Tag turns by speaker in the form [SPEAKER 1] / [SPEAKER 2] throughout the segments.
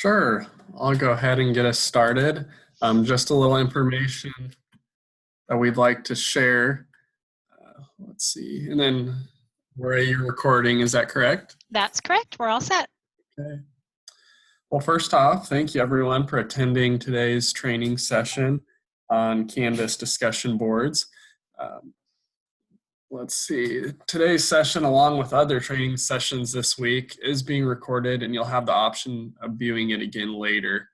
[SPEAKER 1] Sure, I'll go ahead and get us started. Just a little information that we'd like to share. Let's see, and then where you're recording, is that correct?
[SPEAKER 2] That's correct. We're all set.
[SPEAKER 1] Okay. Well, first off, thank you everyone for attending today's training session on Canvas discussion boards. Um, let's see, today's session, along with other training sessions this week, is being recorded, and you'll have the option of viewing it again later.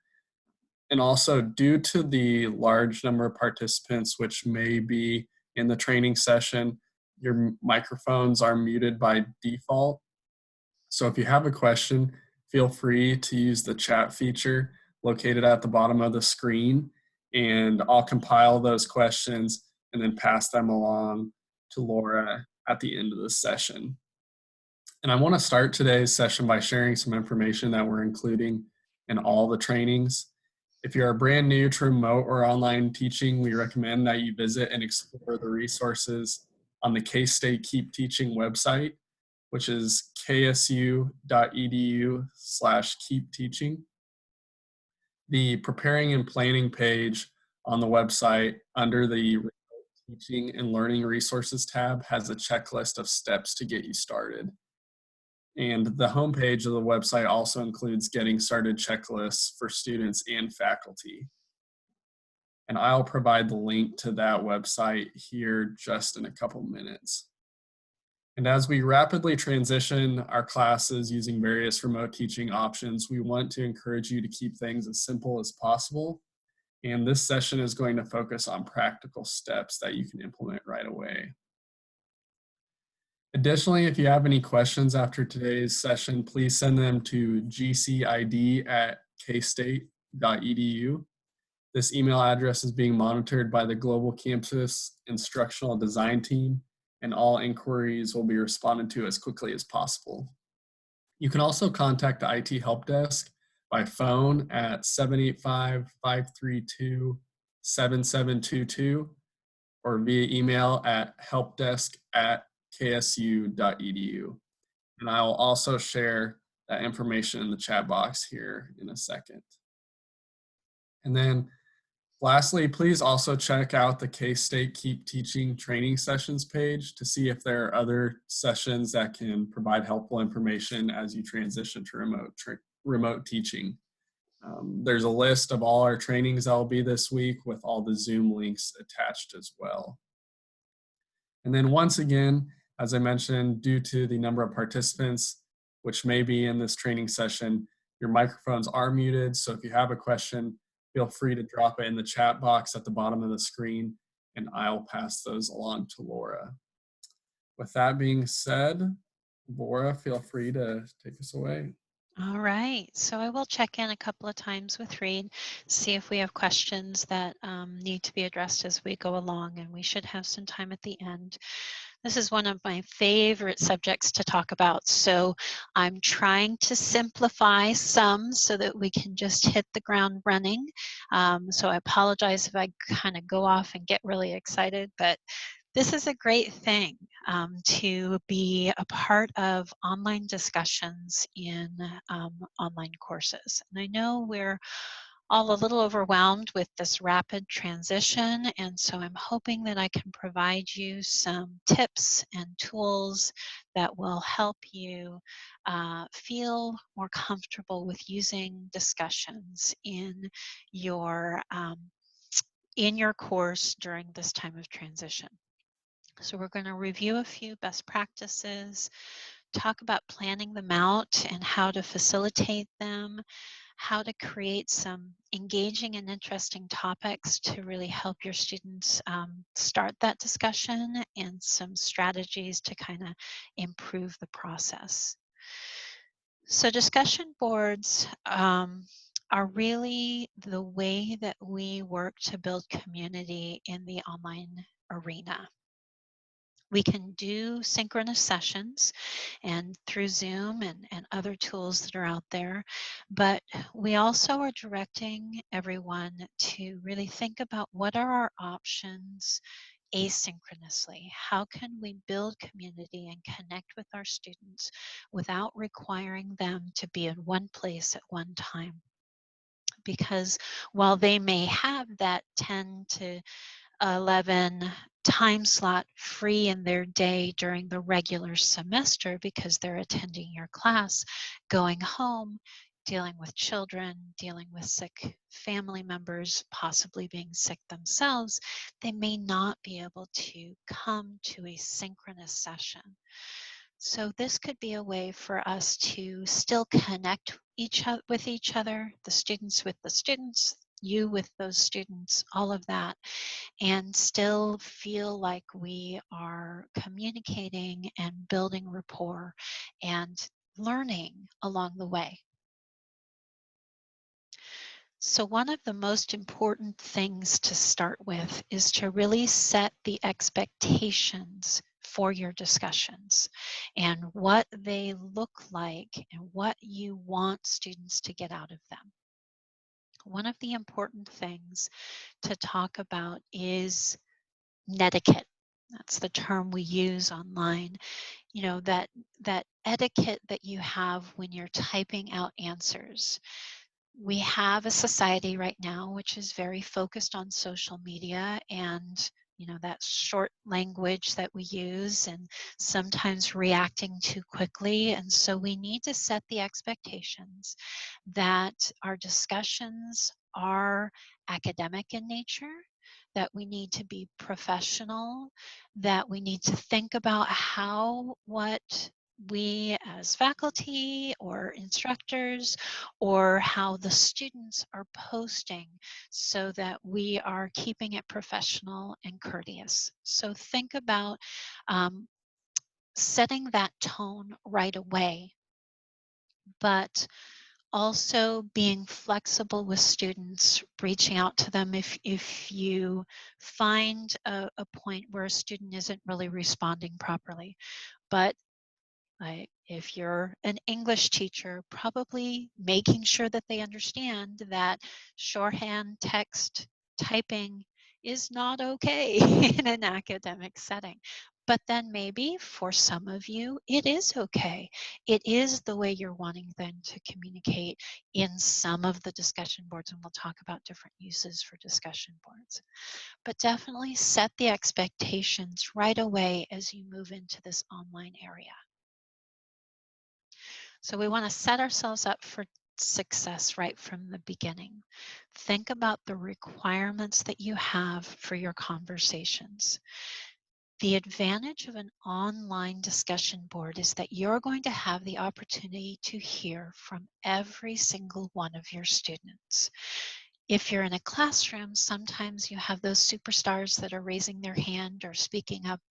[SPEAKER 1] And also, due to the large number of participants which may be in the training session, your microphones are muted by default. So if you have a question, feel free to use the chat feature located at the bottom of the screen, and I'll compile those questions and then pass them along to Laura at the end of the session. And I want to start today's session by sharing some information that we're including in all the trainings. If you are brand new to remote or online teaching, we recommend that you visit and explore the resources on the K-State Keep Teaching website, which is ksu.edu/keepteaching. The preparing and planning page on the website under the Remote Teaching and Learning Resources tab has a checklist of steps to get you started. And the homepage of the website also includes getting started checklists for students and faculty. And I'll provide the link to that website here just in a couple minutes. And as we rapidly transition our classes using various remote teaching options, we want to encourage you to keep things as simple as possible. And this session is going to focus on practical steps that you can implement right away. Additionally, if you have any questions after today's session, please send them to gcid@kstate.edu. This email address is being monitored by the Global Campus Instructional Design Team, and all inquiries will be responded to as quickly as possible. You can also contact the IT Help Desk by phone at 785-532-7722 or via email at helpdesk@ksu.edu. And I will also share that information in the chat box here in a second. And then lastly, please also check out the K-State Keep Teaching training sessions page to see if there are other sessions that can provide helpful information as you transition to remote teaching. There's a list of all our trainings that will be this week with all the Zoom links attached as well. And then once again, as I mentioned, due to the number of participants which may be in this training session, your microphones are muted. So if you have a question, feel free to drop it in the chat box at the bottom of the screen, and I'll pass those along to Laura. With that being said, Laura, feel free to take us away.
[SPEAKER 2] All right. So I will check in a couple of times with Reed, see if we have questions that need to be addressed as we go along, and we should have some time at the end. This is one of my favorite subjects to talk about, so I'm trying to simplify some so that we can just hit the ground running. So I apologize if I kind of go off and get really excited, but this is a great thing to be a part of online discussions in online courses. And I know we're all a little overwhelmed with this rapid transition, and so I'm hoping that I can provide you some tips and tools that will help you feel more comfortable with using discussions in your course during this time of transition. So we're going to review a few best practices, talk about planning them out and how to facilitate them, how to create some engaging and interesting topics to really help your students start that discussion, and some strategies to kind of improve the process. So discussion boards are really the way that we work to build community in the online arena. We can do synchronous sessions and through Zoom and other tools that are out there, but we also are directing everyone to really think about what are our options asynchronously. How can we build community and connect with our students without requiring them to be in one place at one time? because while they may have that 10 to 11 time slot free in their day during the regular semester because they're attending your class, going home, dealing with children, dealing with sick family members, possibly being sick themselves, they may not be able to come to a synchronous session. So this could be a way for us to still connect with each other, the students with the students, you with those students, all of that, and still feel like we are communicating and building rapport and learning along the way. So one of the most important things to start with is to really set the expectations for your discussions and what they look like and what you want students to get out of them. One of the important things to talk about is netiquette. That's the term we use online. You know, that etiquette that you have when you're typing out answers. We have a society right now which is very focused on social media and that short language that we use and sometimes reacting too quickly. And so we need to set the expectations that our discussions are academic in nature, that we need to be professional, that we need to think about what we as faculty or instructors or how the students are posting so that we are keeping it professional and courteous. So think about setting that tone right away, but also being flexible with students, reaching out to them if you find a point where a student isn't really responding properly. But if you're an English teacher, probably making sure that they understand that shorthand text typing is not okay in an academic setting. But then maybe for some of you, it is okay. It is the way you're wanting them to communicate in some of the discussion boards, and we'll talk about different uses for discussion boards. But definitely set the expectations right away as you move into this online area. So we want to set ourselves up for success right from the beginning. Think about the requirements that you have for your conversations. The advantage of an online discussion board is that you're going to have the opportunity to hear from every single one of your students. If you're in a classroom, sometimes you have those superstars that are raising their hand or speaking up.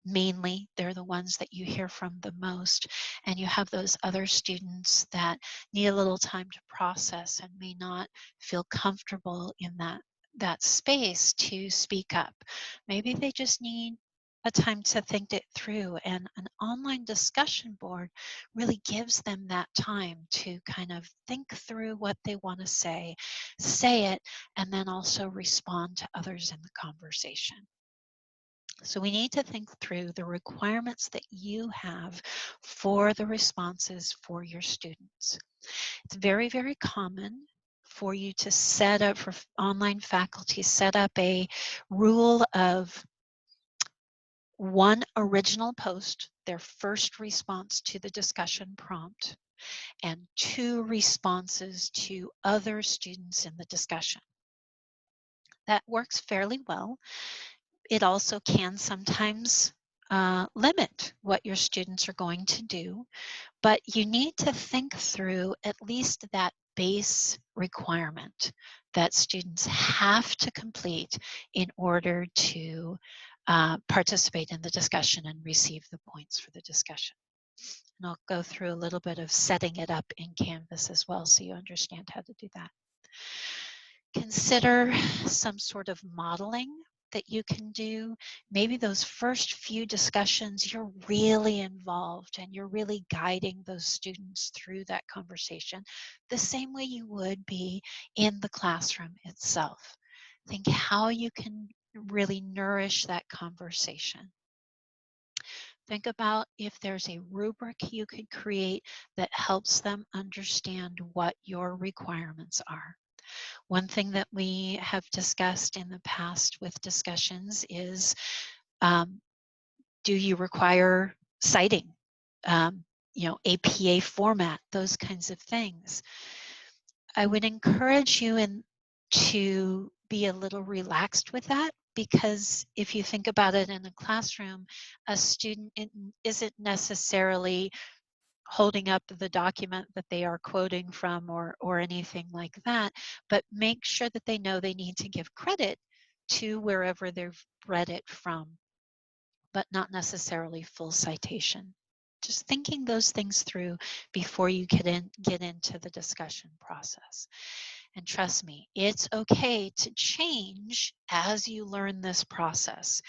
[SPEAKER 2] Mainly, they're the ones that you hear from the most, and you have those other students that need a little time to process and may not feel comfortable in that space to speak up. Maybe they just need a time to think it through, and an online discussion board really gives them that time to kind of think through what they want to say it, and then also respond to others in the conversation. So we need to think through the requirements that you have for the responses for your students. It's very, very common for you to set up, for online faculty, set up a rule of one original post, their first response to the discussion prompt, and 2 responses to other students in the discussion. That works fairly well. It also can sometimes limit what your students are going to do, but you need to think through at least that base requirement that students have to complete in order to participate in the discussion and receive the points for the discussion. And I'll go through a little bit of setting it up in Canvas as well so you understand how to do that. Consider some sort of modeling that you can do. Maybe those first few discussions, you're really involved and you're really guiding those students through that conversation the same way you would be in the classroom itself. Think how you can really nourish that conversation. Think about if there's a rubric you could create that helps them understand what your requirements are. One thing that we have discussed in the past with discussions is, do you require citing? APA format, those kinds of things. I would encourage you to be a little relaxed with that, because if you think about it in a classroom, a student isn't necessarily holding up the document that they are quoting from or anything like that, but make sure that they know they need to give credit to wherever they've read it from, but not necessarily full citation. Just thinking those things through before you get into the discussion process. And trust me, it's okay to change as you learn this process.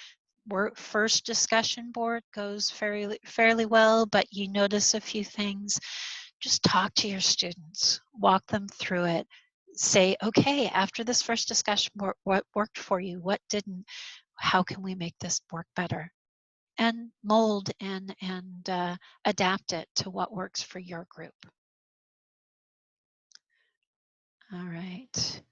[SPEAKER 2] First discussion board goes fairly well, but you notice a few things. Just talk to your students, walk them through it. Say, okay, after this first discussion board, what worked for you? What didn't? How can we make this work better? And mold and adapt it to what works for your group. All right.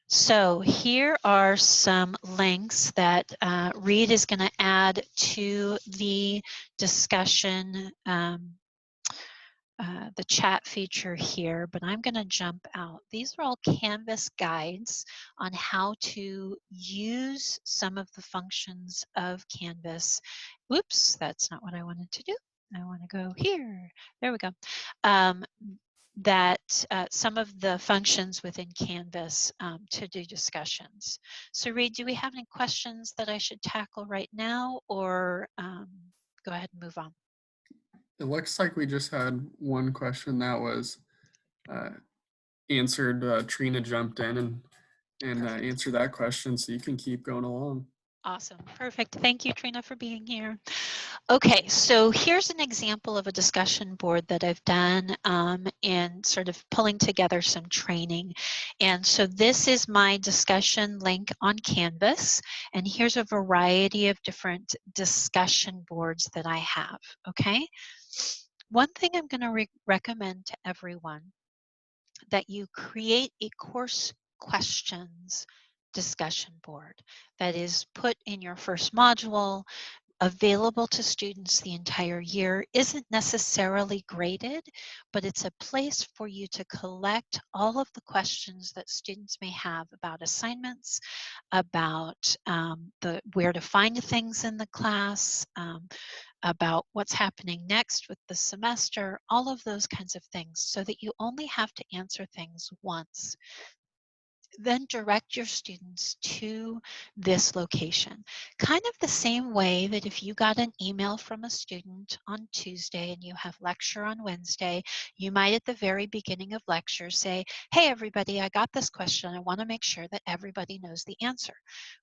[SPEAKER 2] So here are some links that Reed is going to add to the discussion, the chat feature here, but I'm going to jump out. These are all Canvas guides on how to use some of the functions of Canvas. Whoops, that's not what I wanted to do. I want to go here. There we go. Some of the functions within Canvas to do discussions. So Reed, do we have any questions that I should tackle right now, or go ahead and move on?
[SPEAKER 1] It looks like we just had one question that was answered. Trina jumped in and answered that question, so you can keep going along.
[SPEAKER 2] Awesome. Perfect. Thank you, Trina, for being here. Okay, so here's an example of a discussion board that I've done in sort of pulling together some training. And so this is my discussion link on Canvas. And here's a variety of different discussion boards that I have, okay? One thing I'm going to recommend to everyone, that you create a course questions discussion board that is put in your first module, available to students the entire year, isn't necessarily graded, but it's a place for you to collect all of the questions that students may have about assignments, about where to find things in the class, about what's happening next with the semester, all of those kinds of things, so that you only have to answer things once. Then direct your students to this location. Kind of the same way that if you got an email from a student on Tuesday and you have lecture on Wednesday, you might at the very beginning of lecture say, hey everybody, I got this question. I want to make sure that everybody knows the answer.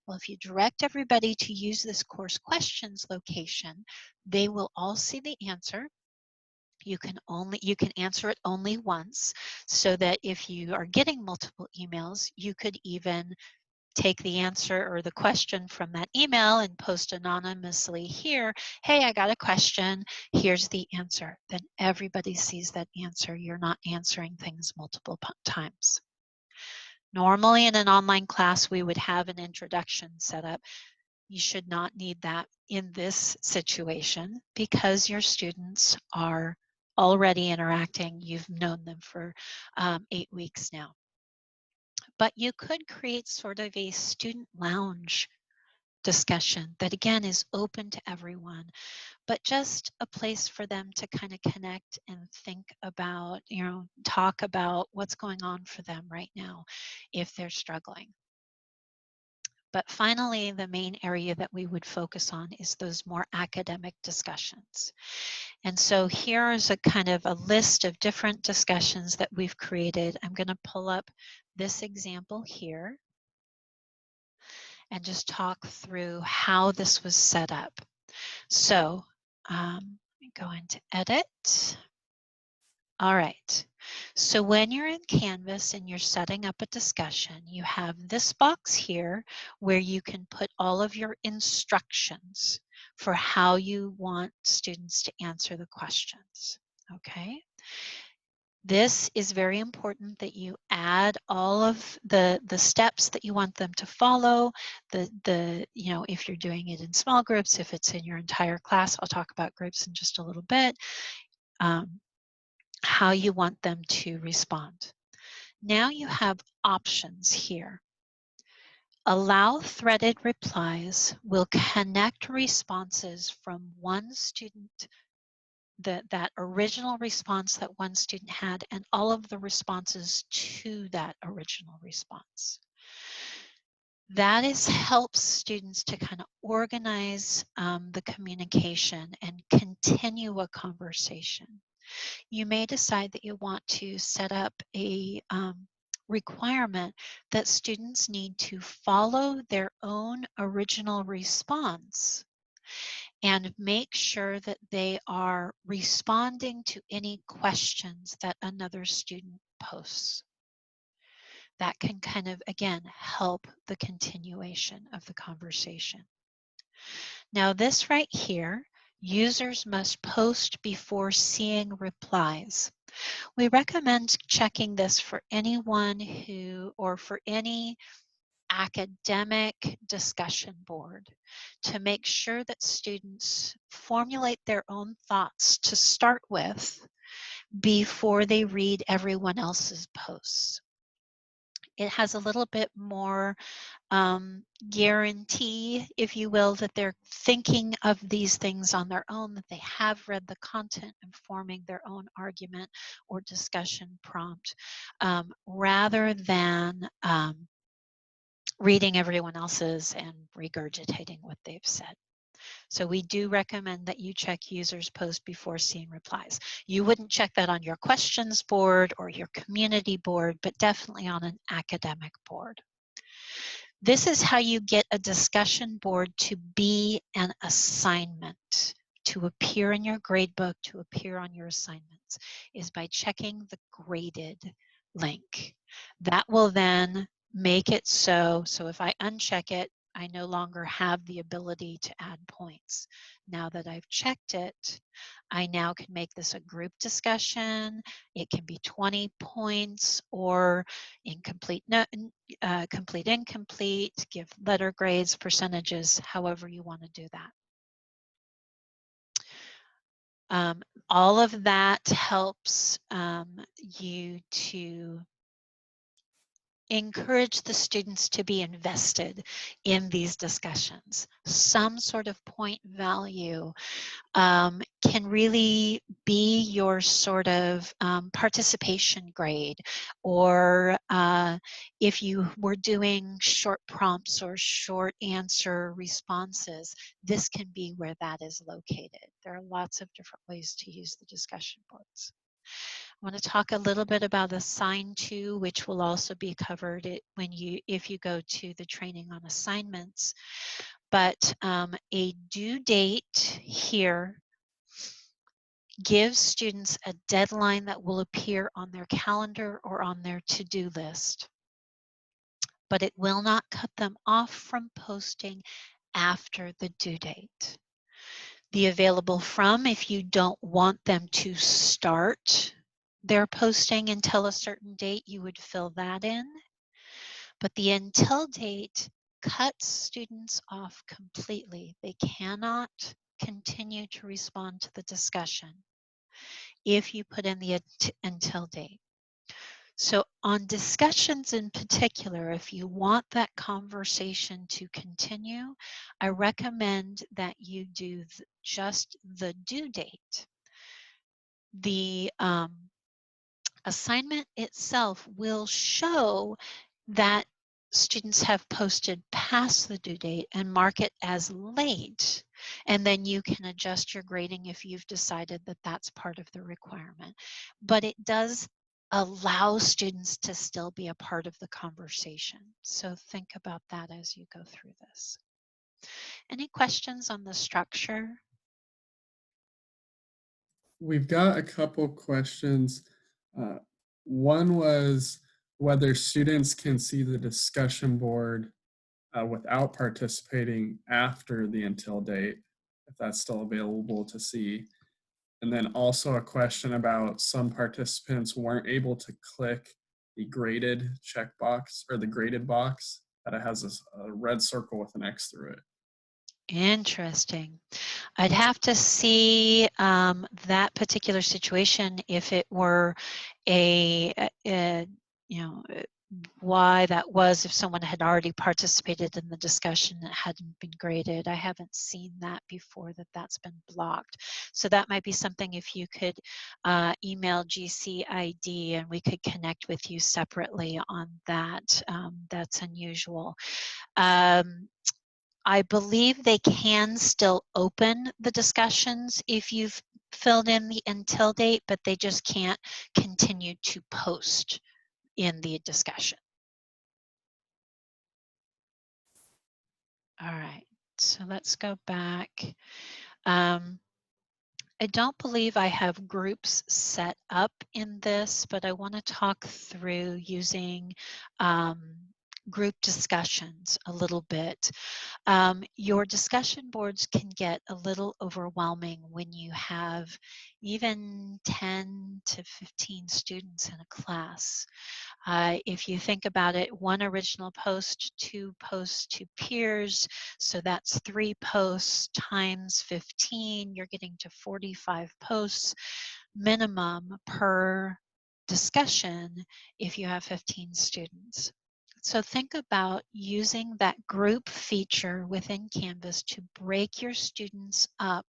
[SPEAKER 2] Well, if you direct everybody to use this course questions location, they will all see the answer. You can answer it only once, so that if you are getting multiple emails, you could even take the answer or the question from that email and post anonymously here, hey, I got a question, here's the answer. Then everybody sees that answer. You're not answering things multiple times. Normally in an online class, we would have an introduction set up. You should not need that in this situation, because your students are already interacting. You've known them for 8 weeks now. But you could create sort of a student lounge discussion that, again, is open to everyone, but just a place for them to kind of connect and think about, talk about what's going on for them right now if they're struggling. But finally, the main area that we would focus on is those more academic discussions. And so here is a kind of a list of different discussions that we've created. I'm going to pull up this example here and just talk through how this was set up. So let me go into edit. All right, so when you're in Canvas and you're setting up a discussion, you have this box here where you can put all of your instructions. for how you want students to answer the questions, okay? This is very important that you add all of the steps that you want them to follow, if you're doing it in small groups, if it's in your entire class, I'll talk about groups in just a little bit, how you want them to respond. Now you have options here. Allow threaded replies will connect responses from one student, that original response that one student had, and all of the responses to that original response. That helps students to kind of organize the communication and continue a conversation. You may decide that you want to set up a requirement that students need to follow their own original response and make sure that they are responding to any questions that another student posts. That can kind of, again, help the continuation of the conversation. Now this right here, users must post before seeing replies. We recommend checking this for anyone or for any academic discussion board to make sure that students formulate their own thoughts to start with before they read everyone else's posts. It has a little bit more guarantee, if you will, that they're thinking of these things on their own, that they have read the content and forming their own argument or discussion prompt, rather than reading everyone else's and regurgitating what they've said. So we do recommend that you check users post before seeing replies. You wouldn't check that on your questions board or your community board, but definitely on an academic board. This is how you get a discussion board to be an assignment, to appear in your gradebook, to appear on your assignments, is by checking the graded link. That will then make it so if I uncheck it, I no longer have the ability to add points. Now that I've checked it, I now can make this a group discussion. It can be 20 points or incomplete, complete, incomplete, give letter grades, percentages, however you want to do that. All of that helps you to encourage the students to be invested in these discussions. Some sort of point value can really be your sort of participation grade, or if you were doing short prompts or short answer responses, this can be where that is located. There are lots of different ways to use the discussion boards. I want to talk a little bit about Assign To, which will also be covered if you go to the training on assignments. But a due date here gives students a deadline that will appear on their calendar or on their to-do list, but it will not cut them off from posting after the due date. The available from, if you don't want them to start their posting until a certain date, you would fill that in. But the until date cuts students off completely. They cannot continue to respond to the discussion if you put in the until date. So on discussions in particular, if you want that conversation to continue, I recommend that you do just the due date. The assignment itself will show that students have posted past the due date and mark it as late. And then you can adjust your grading if you've decided that that's part of the requirement. But it does allow students to still be a part of the conversation. So think about that as you go through this. Any questions on the structure?
[SPEAKER 1] We've got a couple questions. Uh, One was whether students can see the discussion board without participating after the until date. if that's still available to see. And then also a question about some participants weren't able to click the graded checkbox or the graded box that it has a red circle with an X through it.
[SPEAKER 2] Interesting. I'd have to see that particular situation if it were why that was, if someone had already participated in the discussion that hadn't been graded. I haven't seen that before, that's been blocked. So that might be something if you could email GCID and we could connect with you separately on that. That's unusual. I believe they can still open the discussions if you've filled in the until date, but they just can't continue to post in the discussion. All right, so let's go back. I don't believe I have groups set up in this, but I want to talk through using group discussions a little bit. Your discussion boards can get a little overwhelming when you have even 10 to 15 students in a class. If you think about it, one original post, 2 posts to peers, so that's 3 posts times 15, you're getting to 45 posts minimum per discussion if you have 15 students. So think about using that group feature within Canvas to break your students up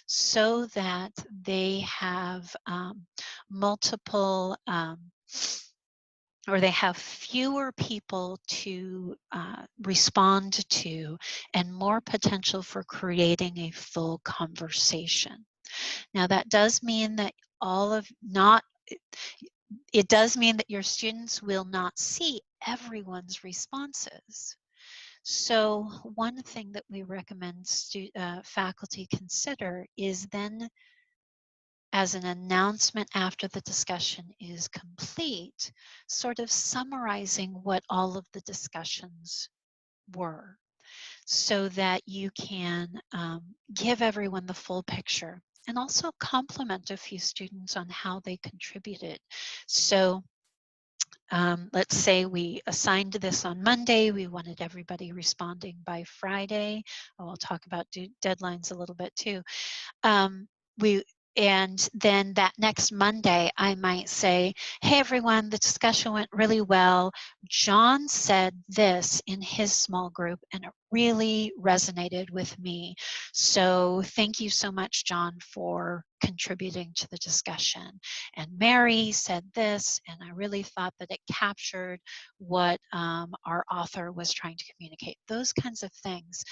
[SPEAKER 2] so that they have multiple or they have fewer people to respond to and more potential for creating a full conversation. Now that does mean that it does mean that your students will not see everyone's responses. So one thing that we recommend faculty consider is then, as an announcement after the discussion is complete, sort of summarizing what all of the discussions were so that you can give everyone the full picture and also compliment a few students on how they contributed. So let's say we assigned this on Monday, we wanted everybody responding by Friday. I'll talk about deadlines a little bit too. And then that next Monday, I might say, hey everyone, the discussion went really well. John said this in his small group and it really resonated with me. So thank you so much, John, for contributing to the discussion. And Mary said this, and I really thought that it captured what our author was trying to communicate. Those kinds of things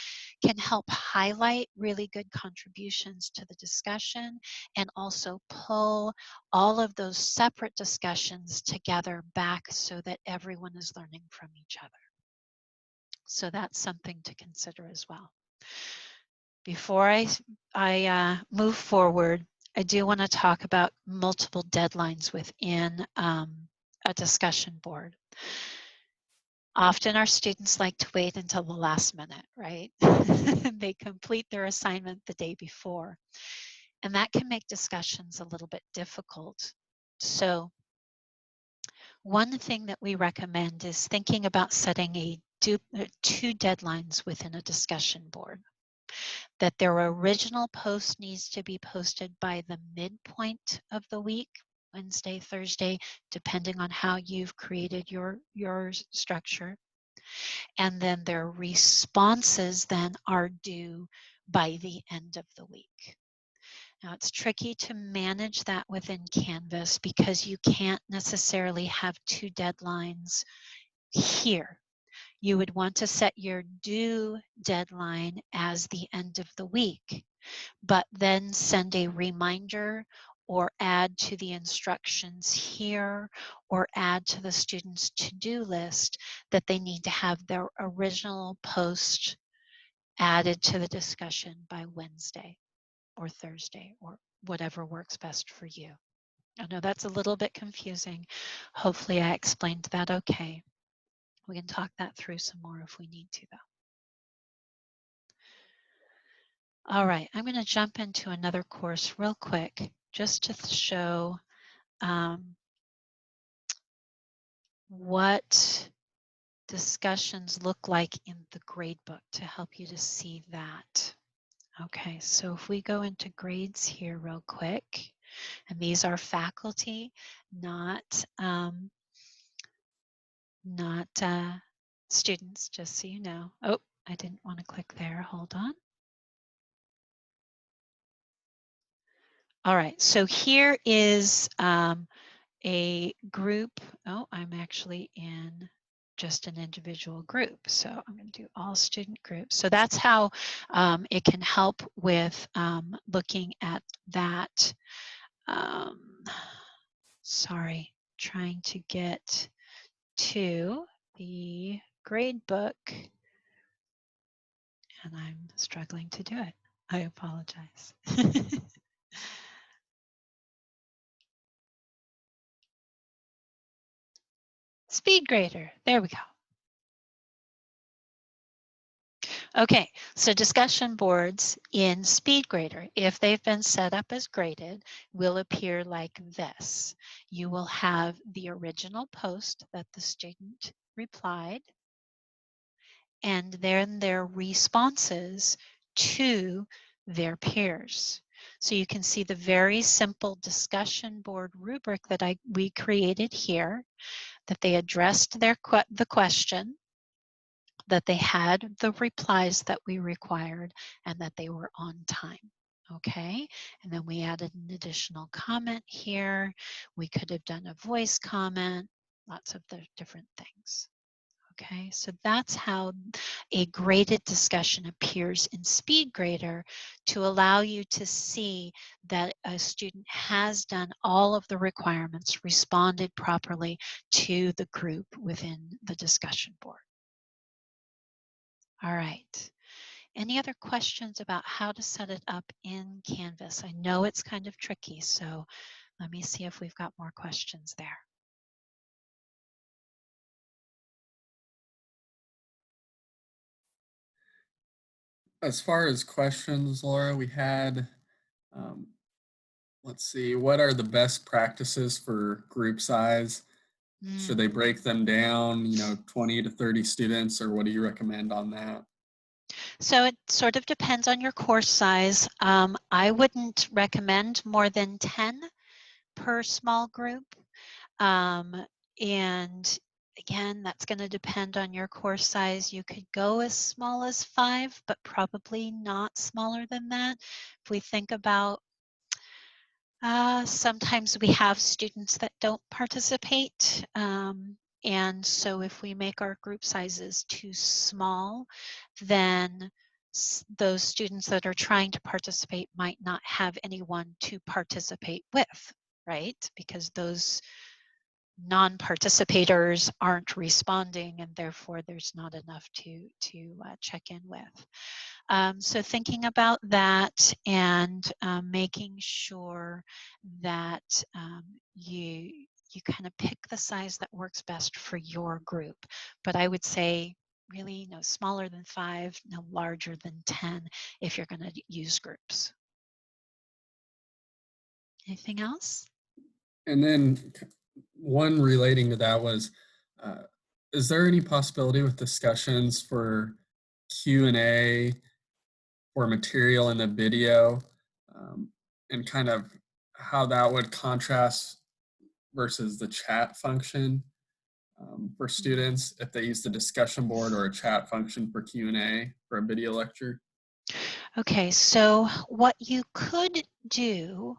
[SPEAKER 2] can help highlight really good contributions to the discussion and also pull all of those separate discussions together back so that everyone is learning from each other. So that's something to consider as well. Before I move forward, I do want to talk about multiple deadlines within a discussion board. Often our students like to wait until the last minute, right? They complete their assignment the day before. And that can make discussions a little bit difficult. So one thing that we recommend is thinking about setting two deadlines within a discussion board. That their original post needs to be posted by the midpoint of the week, Wednesday, Thursday, depending on how you've created your structure. And then their responses then are due by the end of the week. Now it's tricky to manage that within Canvas because you can't necessarily have 2 deadlines here. You would want to set your due deadline as the end of the week, but then send a reminder or add to the instructions here or add to the student's to-do list that they need to have their original post added to the discussion by Wednesday or Thursday or whatever works best for you. I know that's a little bit confusing. Hopefully I explained that okay. We can talk that through some more if we need to though. All right, I'm going to jump into another course real quick just to show what discussions look like in the grade book to help you to see that. Okay, so if we go into grades here real quick, and these are faculty, not students, just so you know. Oh, I didn't want to click there. Hold on. All right, so here is a group. Oh, I'm actually in just an individual group. So I'm going to do all student groups. So that's how it can help with looking at that. Sorry, trying to get to the grade book, and I'm struggling to do it. I apologize. Speed grader, there we go. Okay, so discussion boards in SpeedGrader, if they've been set up as graded, will appear like this. You will have the original post that the student replied, and then their responses to their peers. So you can see the very simple discussion board rubric that we created here, that they addressed the question, that they had the replies that we required, and that they were on time. Okay, and then we added an additional comment here. We could have done a voice comment, lots of the different things. Okay, so that's how a graded discussion appears in SpeedGrader to allow you to see that a student has done all of the requirements, responded properly to the group within the discussion board. All right. Any other questions about how to set it up in Canvas? I know it's kind of tricky, so let me see if we've got more questions there.
[SPEAKER 1] As far as questions, Laura, we had, let's see, what are the best practices for group size? Should they break them down, 20 to 30 students, or what do you recommend on that?
[SPEAKER 2] So it sort of depends on your course size. I wouldn't recommend more than 10 per small group. And again, that's going to depend on your course size. You could go as small as 5, but probably not smaller than that. If we think about sometimes we have students that don't participate. And so if we make our group sizes too small, then those students that are trying to participate might not have anyone to participate with, right? Because those non-participators aren't responding, and therefore there's not enough to check in with. So thinking about that and making sure that you kind of pick the size that works best for your group. But I would say really no smaller than 5, no larger than 10 if you're going to use groups. Anything else?
[SPEAKER 1] And then one relating to that was, uh, is there any possibility with discussions for Q&A or material in the video, um, and kind of how that would contrast versus the chat function for students if they use the discussion board or a chat function for Q&A for a video lecture?
[SPEAKER 2] Okay, so what you could do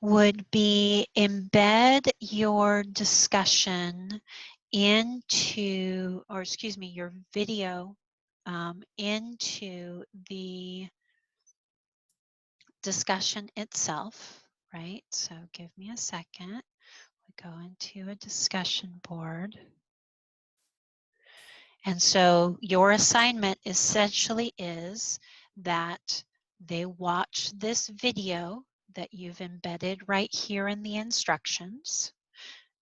[SPEAKER 2] would be embed your discussion into, or excuse me, your video into the discussion itself, right? So give me a second. We go into a discussion board. And so your assignment essentially is that they watch this video that you've embedded right here in the instructions.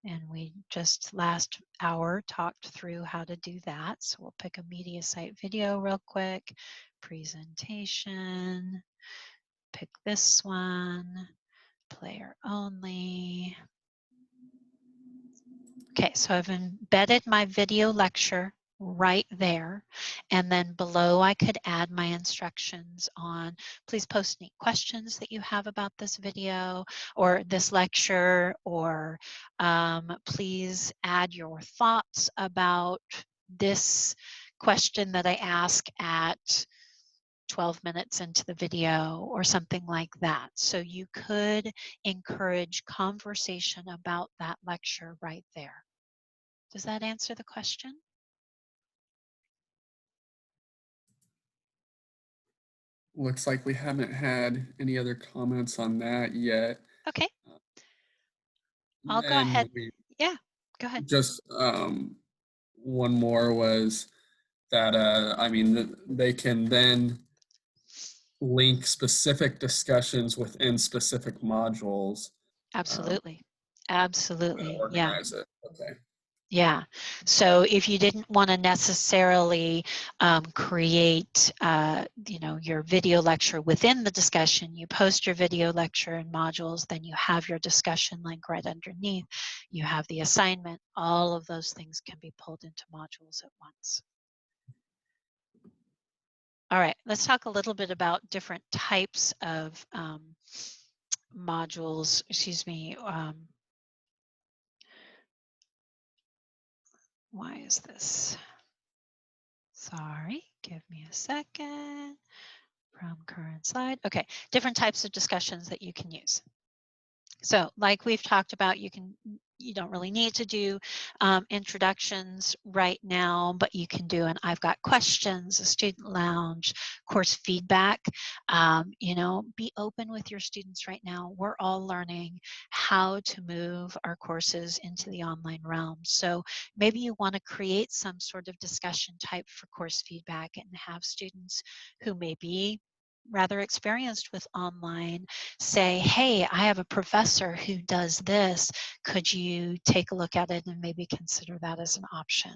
[SPEAKER 2] And we just last hour talked through how to do that. So we'll pick a media site video real quick, presentation, pick this one, player only. Okay, so I've embedded my video lecture right there. And then below I could add my instructions on, please post any questions that you have about this video or this lecture, or please add your thoughts about this question that I ask at 12 minutes into the video or something like that. So you could encourage conversation about that lecture right there. Does that answer the question?
[SPEAKER 1] Looks like we haven't had any other comments on that yet.
[SPEAKER 2] Okay,
[SPEAKER 1] Uh,
[SPEAKER 2] I'll go ahead.
[SPEAKER 1] Then we
[SPEAKER 2] Yeah, go ahead.
[SPEAKER 1] just one more was that I mean they can then link specific discussions within specific modules
[SPEAKER 2] Absolutely.
[SPEAKER 1] and
[SPEAKER 2] Absolutely. Yeah.
[SPEAKER 1] organize it. Okay.
[SPEAKER 2] Yeah. So if you didn't want to necessarily create, your video lecture within the discussion, you post your video lecture in modules, then you have your discussion link right underneath. You have the assignment. All of those things can be pulled into modules at once. All right, let's talk a little bit about different types of modules, why is this? Sorry, give me a second. From current slide. Okay, different types of discussions that you can use. So like we've talked about, you don't really need to do introductions right now, but you can do an I've got questions, a student lounge, course feedback. Be open with your students right now. We're all learning how to move our courses into the online realm. So maybe you want to create some sort of discussion type for course feedback and have students who may be rather experienced with online say, hey, I have a professor who does this. Could you take a look at it and maybe consider that as an option?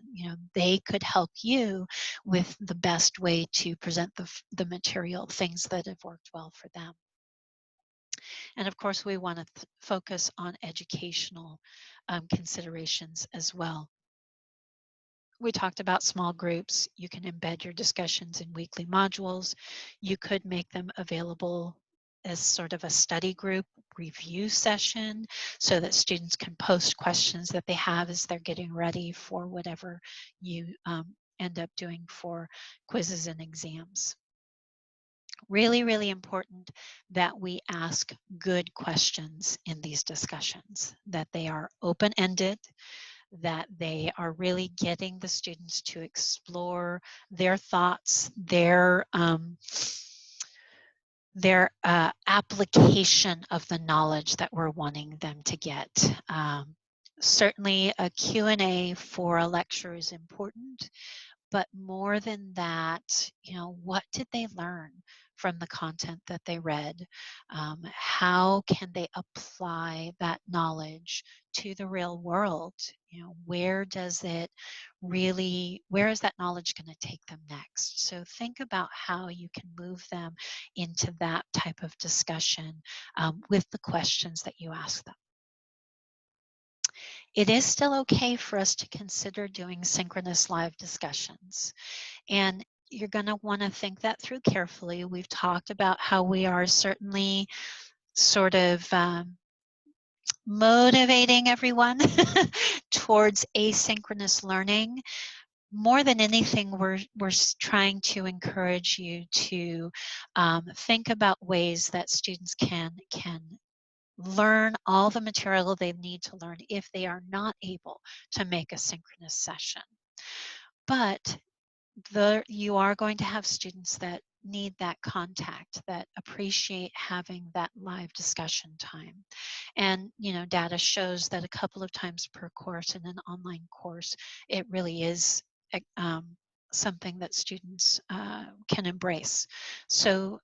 [SPEAKER 2] They could help you with the best way to present the material, things that have worked well for them. And of course, we want to focus on educational considerations as well. We talked about small groups. You can embed your discussions in weekly modules. You could make them available as sort of a study group review session so that students can post questions that they have as they're getting ready for whatever you end up doing for quizzes and exams. Really, really important that we ask good questions in these discussions, that they are open-ended, that they are really getting the students to explore their thoughts, their application of the knowledge that we're wanting them to get. Certainly a Q&A for a lecture is important, but more than that, what did they learn from the content that they read? How can they apply that knowledge to the real world? Where is that knowledge going to take them next? So think about how you can move them into that type of discussion with the questions that you ask them. It is still okay for us to consider doing synchronous live discussions. And you're going to want to think that through carefully. We've talked about how we are certainly sort of motivating everyone towards asynchronous learning. More than anything, we're trying to encourage you to think about ways that students can learn all the material they need to learn if they are not able to make a synchronous session. But you are going to have students that need that contact, that appreciate having that live discussion time. And, data shows that a couple of times per course in an online course, it really is something that students can embrace. So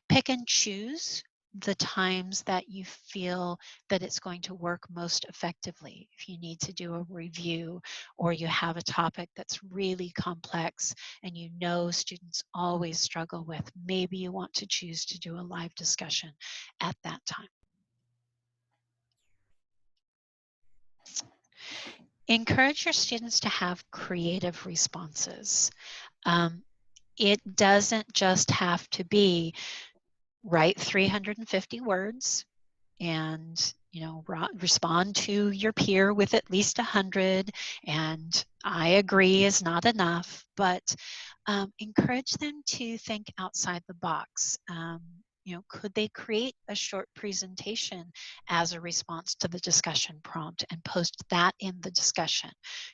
[SPEAKER 2] pick and choose the times that you feel that it's going to work most effectively. If you need to do a review or you have a topic that's really complex and you know students always struggle with, maybe you want to choose to do a live discussion at that time. Encourage your students to have creative responses. It doesn't just have to be write 350 words and respond to your peer with at least 100, and I agree is not enough, but encourage them to think outside the box. Could they create a short presentation as a response to the discussion prompt and post that in the discussion?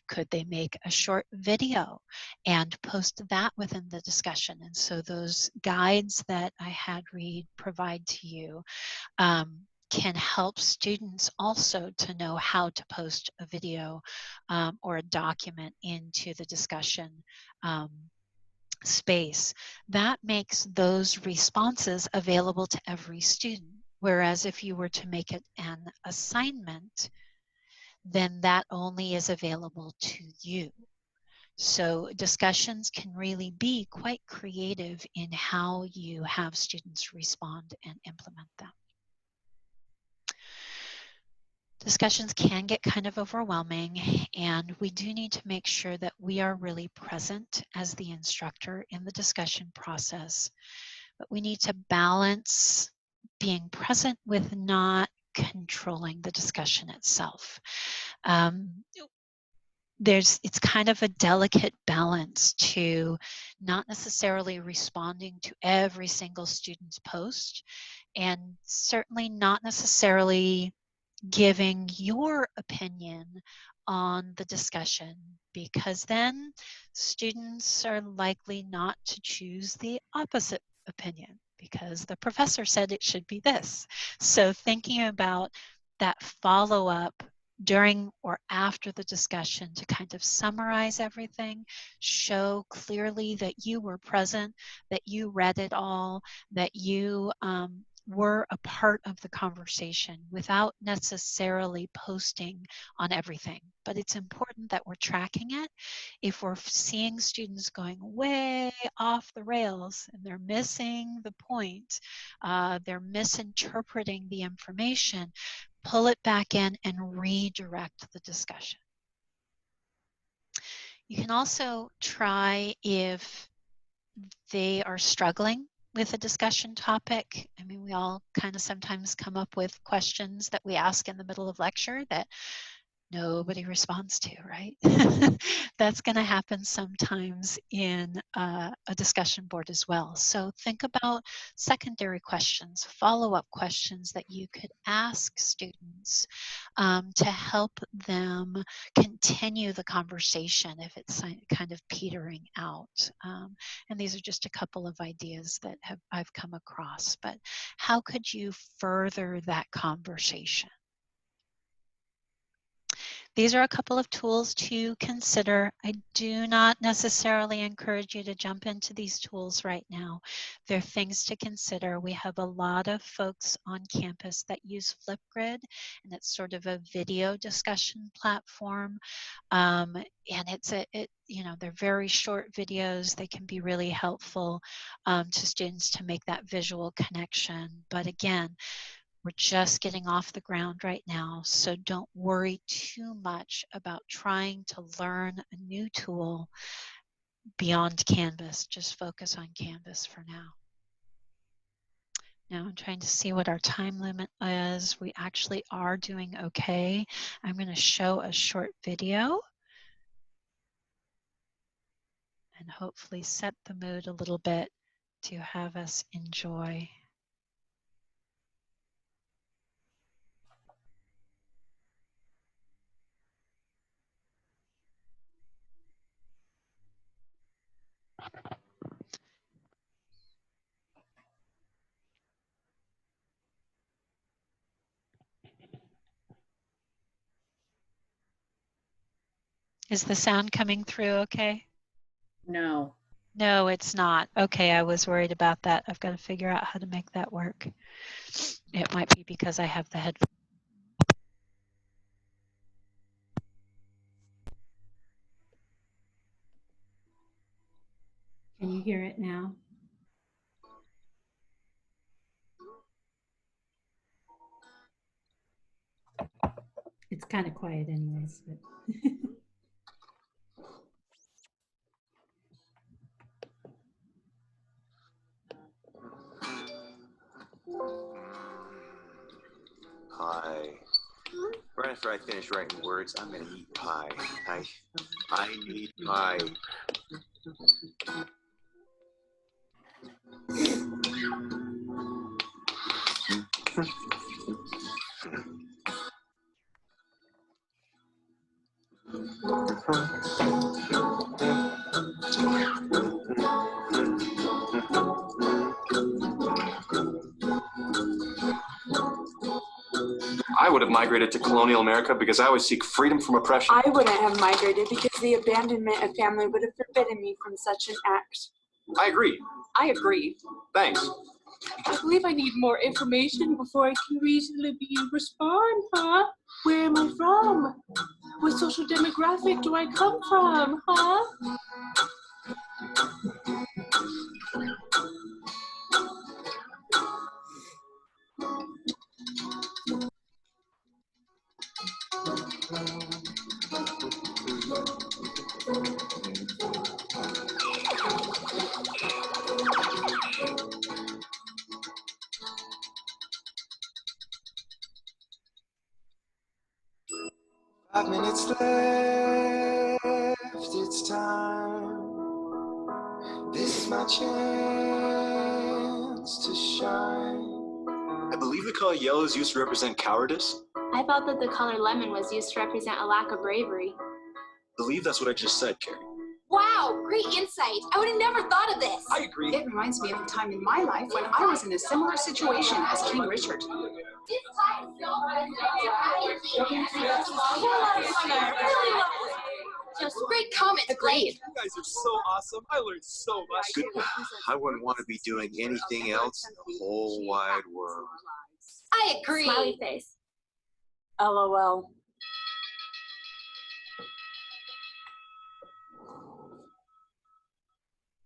[SPEAKER 2] Could they make a short video and post that within the discussion? And so those guides that I had Reed provide to you can help students also to know how to post a video or a document into the discussion space. That makes those responses available to every student. Whereas if you were to make it an assignment, then that only is available to you. So discussions can really be quite creative in how you have students respond and implement them. Discussions can get kind of overwhelming, and we do need to make sure that we are really present as the instructor in the discussion process. But we need to balance being present with not controlling the discussion itself. It's kind of a delicate balance to not necessarily responding to every single student's post, and certainly not necessarily giving your opinion on the discussion, because then students are likely not to choose the opposite opinion because the professor said it should be this. So thinking about that follow-up during or after the discussion to kind of summarize everything, show clearly that you were present, that you read it all, that you were a part of the conversation without necessarily posting on everything. But it's important that we're tracking it. If we're seeing students going way off the rails and they're missing the point, they're misinterpreting the information, pull it back in and redirect the discussion. You can also try, if they are struggling with a discussion topic. I mean, we all kind of sometimes come up with questions that we ask in the middle of lecture that nobody responds to, right? That's going to happen sometimes in a discussion board as well. So think about secondary questions, follow-up questions that you could ask students to help them continue the conversation if it's kind of petering out. And these are just a couple of ideas that I've come across, but how could you further that conversation? These are a couple of tools to consider. I do not necessarily encourage you to jump into these tools right now. They're things to consider. We have a lot of folks on campus that use Flipgrid, and it's sort of a video discussion platform. And they're very short videos. They can be really helpful to students to make that visual connection. But again, we're just getting off the ground right now, so don't worry too much about trying to learn a new tool beyond Canvas. Just focus on Canvas for now. Now I'm trying to see what our time limit is. We actually are doing okay. I'm going to show a short video and hopefully set the mood a little bit to have us enjoy. Is the sound coming through okay?
[SPEAKER 3] No.
[SPEAKER 2] No, it's not. Okay, I was worried about that. I've got to figure out how to make that work. It might be because I have the headphones. Can you hear it now? It's kind of quiet anyways, but
[SPEAKER 3] Pie. Right after I finish writing words, I'm gonna eat pie. I need pie.
[SPEAKER 4] I would have migrated to colonial America because I would seek freedom from oppression.
[SPEAKER 5] I wouldn't have migrated because the abandonment of family would have forbidden me from such an act.
[SPEAKER 4] I agree.
[SPEAKER 5] I agree.
[SPEAKER 4] Thanks.
[SPEAKER 5] I believe I need more information before I can reasonably respond, huh? Where am I from? What social demographic do I come from, huh?
[SPEAKER 6] 5 minutes left, it's time. This is my chance to shine.
[SPEAKER 4] I believe the color yellow is used to represent cowardice.
[SPEAKER 7] I thought that the color lemon was used to represent a lack of bravery.
[SPEAKER 4] I believe that's what I just said, Carrie.
[SPEAKER 8] Wow, great insight. I would have never thought of this.
[SPEAKER 4] I agree.
[SPEAKER 9] It reminds me of a time in my life when I was in a similar situation as King Richard.
[SPEAKER 8] Just great comment. Great.
[SPEAKER 4] You guys are so awesome. I learned so much.
[SPEAKER 3] Good. I wouldn't want to be doing anything else in the whole wide world.
[SPEAKER 8] I agree.
[SPEAKER 7] Smiley face.
[SPEAKER 5] LOL.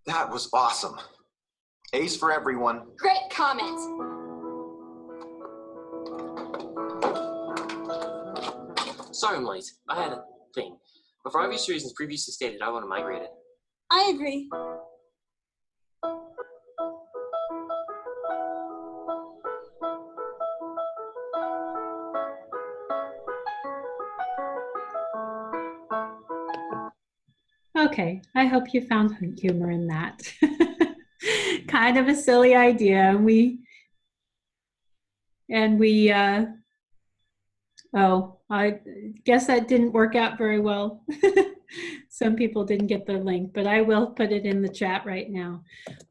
[SPEAKER 3] That was awesome. A's for everyone.
[SPEAKER 8] Great comment.
[SPEAKER 10] Sorry, I'm late. I had a thing. But for obvious reasons previously stated, I want to migrate it.
[SPEAKER 8] I agree.
[SPEAKER 2] Okay, I hope you found humor in that. Kind of a silly idea. Oh, I guess that didn't work out very well. Some people didn't get the link, but I will put it in the chat right now.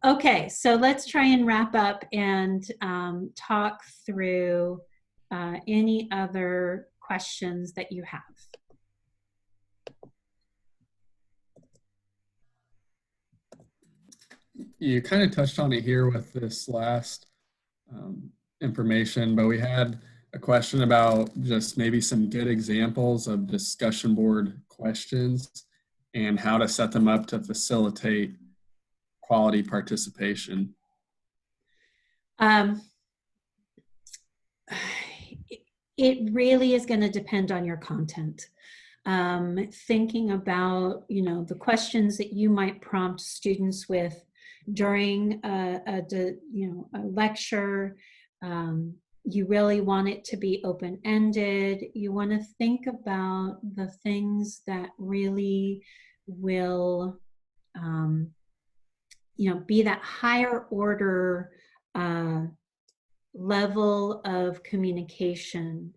[SPEAKER 2] Okay, so let's try and wrap up and talk through any other questions that you have.
[SPEAKER 1] You kind of touched on it here with this last information, but we had a question about just maybe some good examples of discussion board questions and how to set them up to facilitate quality participation.
[SPEAKER 2] It really is going to depend on your content. Thinking about, the questions that you might prompt students with during a lecture. You really want it to be open-ended. You want to think about the things that really will, be that higher order level of communication.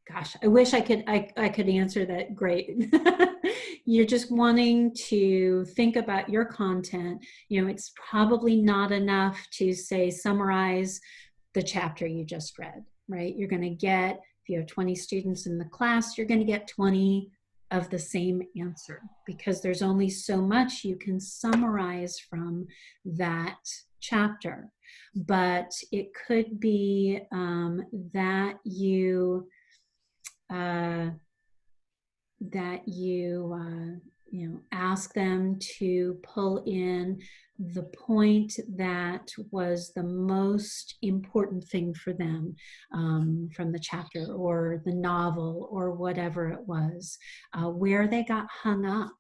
[SPEAKER 2] Gosh, I wish I could answer that great. You're just wanting to think about your content. It's probably not enough to say summarize the chapter you just read, right? You're going to get, if you have 20 students in the class, you're going to get 20
[SPEAKER 11] of the same answer, because there's only so much you can summarize from that chapter. But it could be that you ask them to pull in the point that was the most important thing for them from the chapter or the novel or whatever it was, where they got hung up,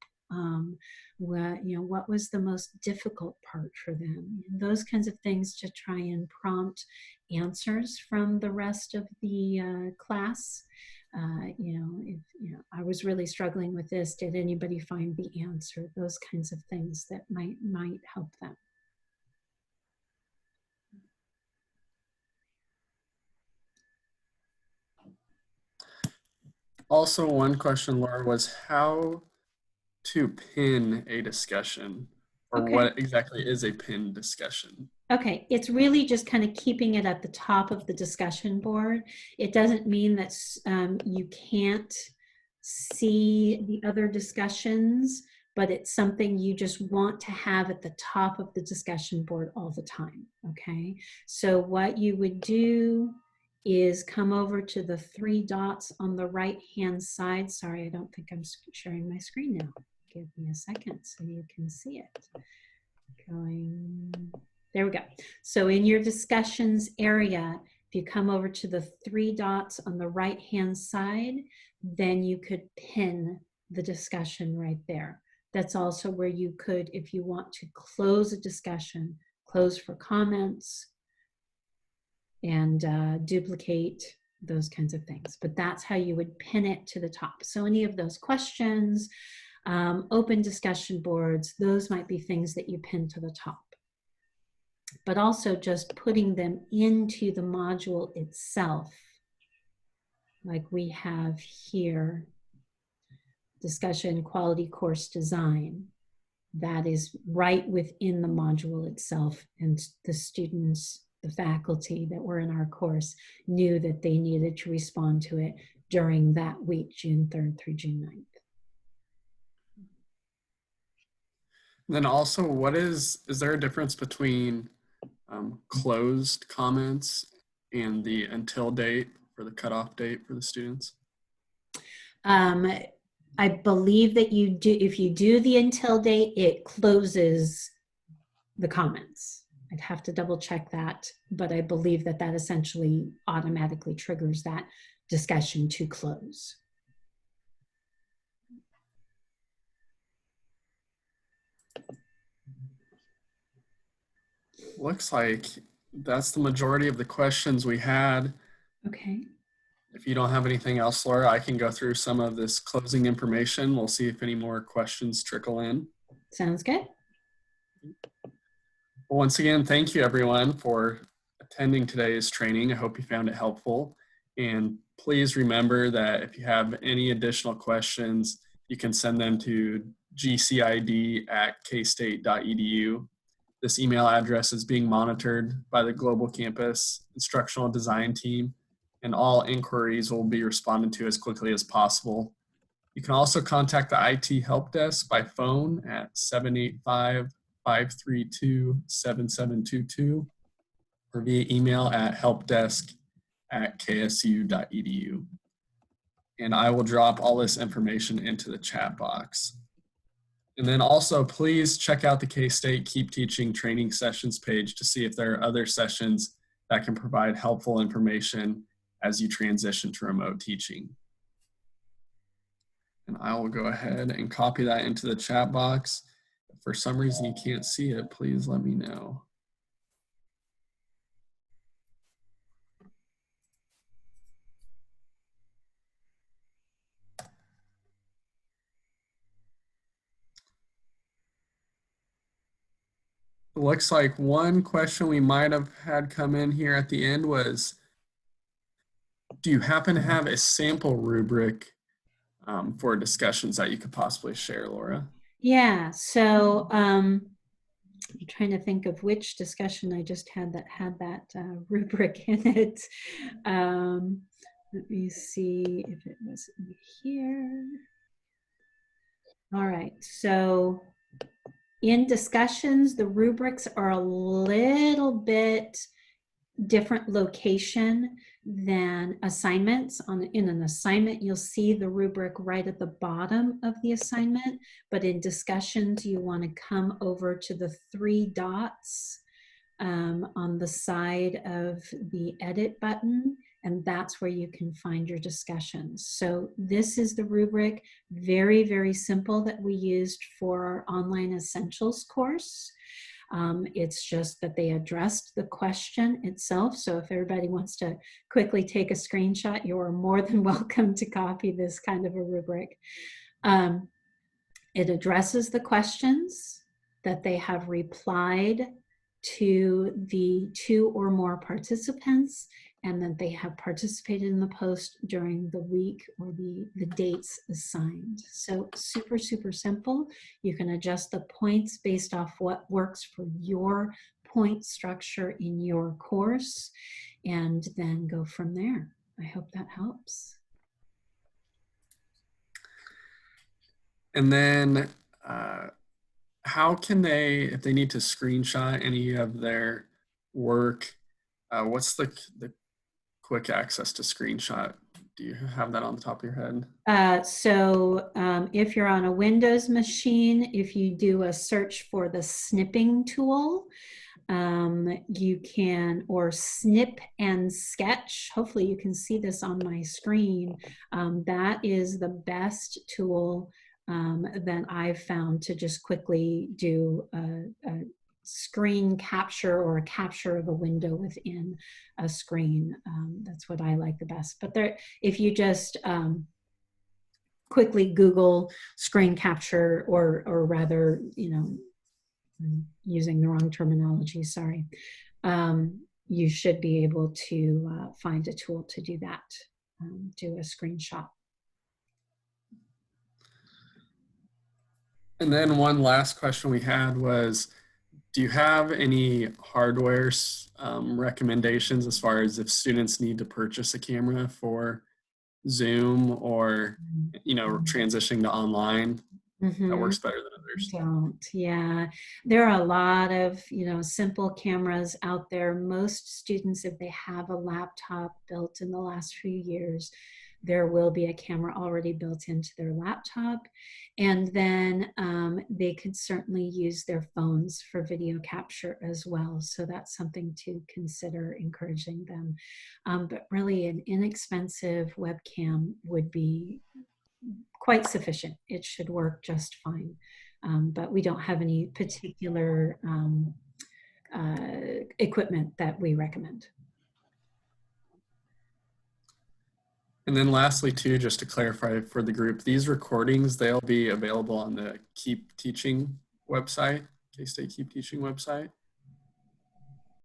[SPEAKER 11] what was the most difficult part for them, those kinds of things, to try and prompt answers from the rest of the class. If I was really struggling with this, did anybody find the answer? Those kinds of things that might help them.
[SPEAKER 1] Also, one question, Laura, was how to pin a discussion, or
[SPEAKER 11] Okay.
[SPEAKER 1] what exactly is a pinned discussion?
[SPEAKER 11] Okay, it's really just kind of keeping it at the top of the discussion board. It doesn't mean that you can't see the other discussions, but it's something you just want to have at the top of the discussion board all the time, okay? So what you would do is come over to the 3 dots on the right-hand side. Sorry, I don't think I'm sharing my screen now. Give me a second so you can see it. There we go. So in your discussions area, if you come over to the 3 dots on the right-hand side, then you could pin the discussion right there. That's also where you could, if you want to close a discussion, close for comments and duplicate, those kinds of things. But that's how you would pin it to the top. So any of those questions, open discussion boards, those might be things that you pin to the top. But also just putting them into the module itself, like we have here, discussion quality course design. That is right within the module itself, and the students, the faculty that were in our course knew that they needed to respond to it during that week, June 3rd through June 9th.
[SPEAKER 1] Then also, is there a difference between closed comments and the until date for the cutoff date for the students?
[SPEAKER 11] I believe that you do, if you do the until date, it closes the comments. I'd have to double check that, but I believe that that essentially automatically triggers that discussion to close.
[SPEAKER 1] Looks like that's the majority of the questions we had.
[SPEAKER 11] Okay.
[SPEAKER 1] If you don't have anything else, Laura, I can go through some of this closing information. We'll see if any more questions trickle in.
[SPEAKER 11] Sounds good.
[SPEAKER 1] Well, once again, thank you everyone for attending today's training. I hope you found it helpful. And please remember that if you have any additional questions, you can send them to gcid@kstate.edu. This email address is being monitored by the Global Campus Instructional Design Team, and all inquiries will be responded to as quickly as possible. You can also contact the IT Help Desk by phone at 785-532-7722 or via email at helpdesk@ksu.edu. And I will drop all this information into the chat box. And then also, please check out the K-State Keep Teaching training sessions page to see if there are other sessions that can provide helpful information as you transition to remote teaching. And I will go ahead and copy that into the chat box. If for some reason you can't see it, please let me know. It looks like one question we might have had come in here at the end was, do you happen to have a sample rubric for discussions that you could possibly share, Laura?
[SPEAKER 11] Yeah, so I'm trying to think of which discussion I just had that rubric in it. Let me see if it was in here. All right, so in discussions, the rubrics are a little bit different location than assignments. In an assignment, you'll see the rubric right at the bottom of the assignment, but in discussions, you want to come over to the 3 dots on the side of the edit button, and that's where you can find your discussions. So this is the rubric, very, very simple, that we used for our online essentials course. It's just that they addressed the question itself. So if everybody wants to quickly take a screenshot, you are more than welcome to copy this kind of a rubric. It addresses the questions that they have replied to the 2 or more participants, and that they have participated in the post during the week or the dates assigned. So super, super simple. You can adjust the points based off what works for your point structure in your course, and then go from there. I hope that helps.
[SPEAKER 1] And then how can they, if they need to screenshot any of their work, what's the quick access to screenshot? Do you have that on the top of your head?
[SPEAKER 11] So if you're on a Windows machine, if you do a search for the snipping tool, you can, or snip and sketch. Hopefully you can see this on my screen. That is the best tool that I've found to just quickly do a screen capture or a capture of a window within a screen. That's what I like the best. But there, if you just quickly Google screen capture, or rather, you know, I'm using the wrong terminology, sorry. You should be able to find a tool to do that, do a screenshot.
[SPEAKER 1] And then one last question we had was, do you have any hardware recommendations as far as if students need to purchase a camera for Zoom or, you know, transitioning to online? That works better than others.
[SPEAKER 11] Don't. Yeah, there are a lot of, you know, simple cameras out there. Most students, if they have a laptop built in the last few years, there will be a camera already built into their laptop. And then they could certainly use their phones for video capture as well. So that's something to consider encouraging them. But really an inexpensive webcam would be quite sufficient. It should work just fine. But we don't have any particular equipment that we recommend.
[SPEAKER 1] And then lastly, too, just to clarify for the group, these recordings, they'll be available on the Keep Teaching website, K-State Keep Teaching website.